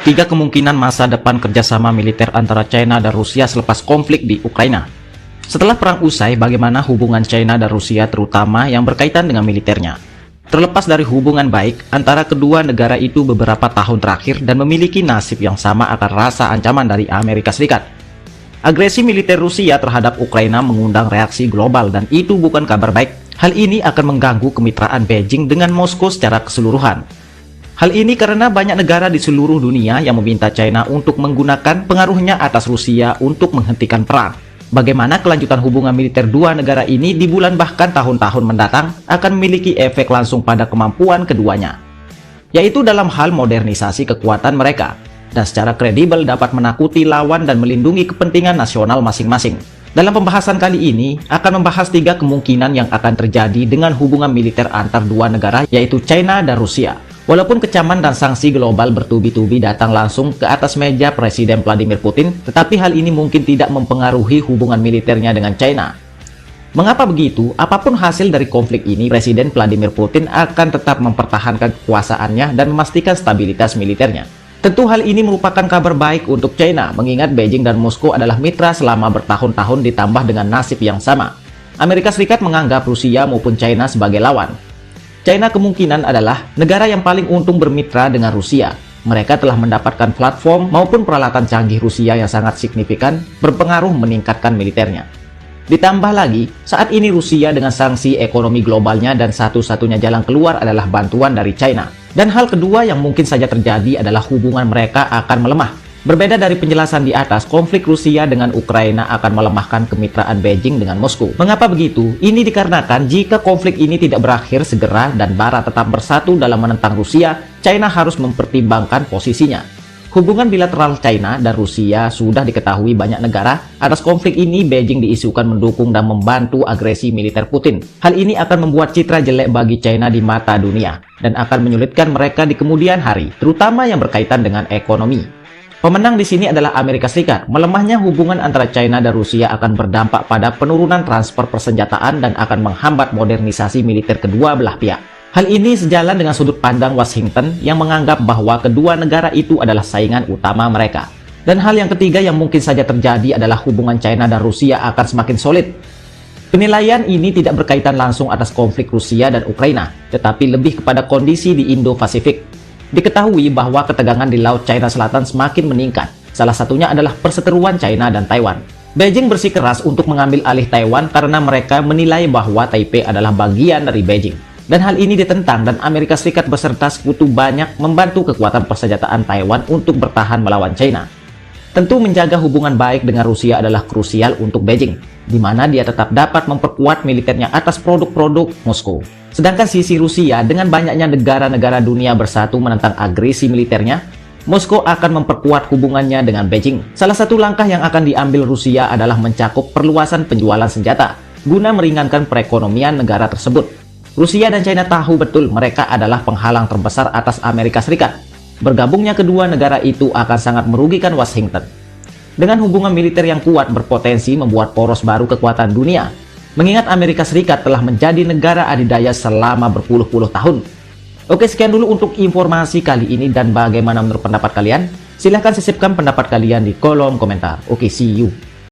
Tiga kemungkinan masa depan kerjasama militer antara China dan Rusia selepas konflik di Ukraina. Setelah perang usai, bagaimana hubungan China dan Rusia terutama yang berkaitan dengan militernya? Terlepas dari hubungan baik antara kedua negara itu beberapa tahun terakhir dan memiliki nasib yang sama akan rasa ancaman dari Amerika Serikat. Agresi militer Rusia terhadap Ukraina mengundang reaksi global dan itu bukan kabar baik. Hal ini akan mengganggu kemitraan Beijing dengan Moskow secara keseluruhan. Hal ini karena banyak negara di seluruh dunia yang meminta China untuk menggunakan pengaruhnya atas Rusia untuk menghentikan perang. Bagaimana kelanjutan hubungan militer dua negara ini di bulan bahkan tahun-tahun mendatang akan memiliki efek langsung pada kemampuan keduanya, yaitu dalam hal modernisasi kekuatan mereka, dan secara kredibel dapat menakuti lawan dan melindungi kepentingan nasional masing-masing. Dalam pembahasan kali ini, akan membahas tiga kemungkinan yang akan terjadi dengan hubungan militer antar dua negara, yaitu China dan Rusia. Walaupun kecaman dan sanksi global bertubi-tubi datang langsung ke atas meja Presiden Vladimir Putin, tetapi hal ini mungkin tidak mempengaruhi hubungan militernya dengan China. Mengapa begitu? Apapun hasil dari konflik ini, Presiden Vladimir Putin akan tetap mempertahankan kekuasaannya dan memastikan stabilitas militernya. Tentu hal ini merupakan kabar baik untuk China, mengingat Beijing dan Moskow adalah mitra selama bertahun-tahun ditambah dengan nasib yang sama. Amerika Serikat menganggap Rusia maupun China sebagai lawan. China kemungkinan adalah negara yang paling untung bermitra dengan Rusia. Mereka telah mendapatkan platform maupun peralatan canggih Rusia yang sangat signifikan, berpengaruh meningkatkan militernya. Ditambah lagi, saat ini Rusia dengan sanksi ekonomi globalnya dan satu-satunya jalan keluar adalah bantuan dari China. Dan hal kedua yang mungkin saja terjadi adalah hubungan mereka akan melemah. Berbeda dari penjelasan di atas, konflik Rusia dengan Ukraina akan melemahkan kemitraan Beijing dengan Moskow. Mengapa begitu? Ini dikarenakan jika konflik ini tidak berakhir segera dan Barat tetap bersatu dalam menentang Rusia, China harus mempertimbangkan posisinya. Hubungan bilateral China dan Rusia sudah diketahui banyak negara. Atas konflik ini, Beijing diisukan mendukung dan membantu agresi militer Putin. Hal ini akan membuat citra jelek bagi China di mata dunia dan akan menyulitkan mereka di kemudian hari, terutama yang berkaitan dengan ekonomi. Pemenang di sini adalah Amerika Serikat. Melemahnya hubungan antara China dan Rusia akan berdampak pada penurunan transfer persenjataan dan akan menghambat modernisasi militer kedua belah pihak. Hal ini sejalan dengan sudut pandang Washington yang menganggap bahwa kedua negara itu adalah saingan utama mereka. Dan hal yang ketiga yang mungkin saja terjadi adalah hubungan China dan Rusia akan semakin solid. Penilaian ini tidak berkaitan langsung atas konflik Rusia dan Ukraina, tetapi lebih kepada kondisi di Indo-Pasifik. Diketahui bahwa ketegangan di Laut China Selatan semakin meningkat. Salah satunya adalah perseteruan China dan Taiwan. Beijing bersikeras untuk mengambil alih Taiwan karena mereka menilai bahwa Taipei adalah bagian dari Beijing. Dan hal ini ditentang dan Amerika Serikat beserta sekutu banyak membantu kekuatan persenjataan Taiwan untuk bertahan melawan China. Tentu menjaga hubungan baik dengan Rusia adalah krusial untuk Beijing, di mana dia tetap dapat memperkuat militernya atas produk-produk Moskow. Sedangkan sisi Rusia dengan banyaknya negara-negara dunia bersatu menentang agresi militernya, Moskow akan memperkuat hubungannya dengan Beijing. Salah satu langkah yang akan diambil Rusia adalah mencakup perluasan penjualan senjata, guna meringankan perekonomian negara tersebut. Rusia dan China tahu betul mereka adalah penghalang terbesar atas Amerika Serikat. Bergabungnya kedua negara itu akan sangat merugikan Washington. Dengan hubungan militer yang kuat berpotensi membuat poros baru kekuatan dunia, mengingat Amerika Serikat telah menjadi negara adidaya selama berpuluh-puluh tahun. Oke, sekian dulu untuk informasi kali ini dan bagaimana menurut pendapat kalian? Silahkan sisipkan pendapat kalian di kolom komentar. Oke, see you.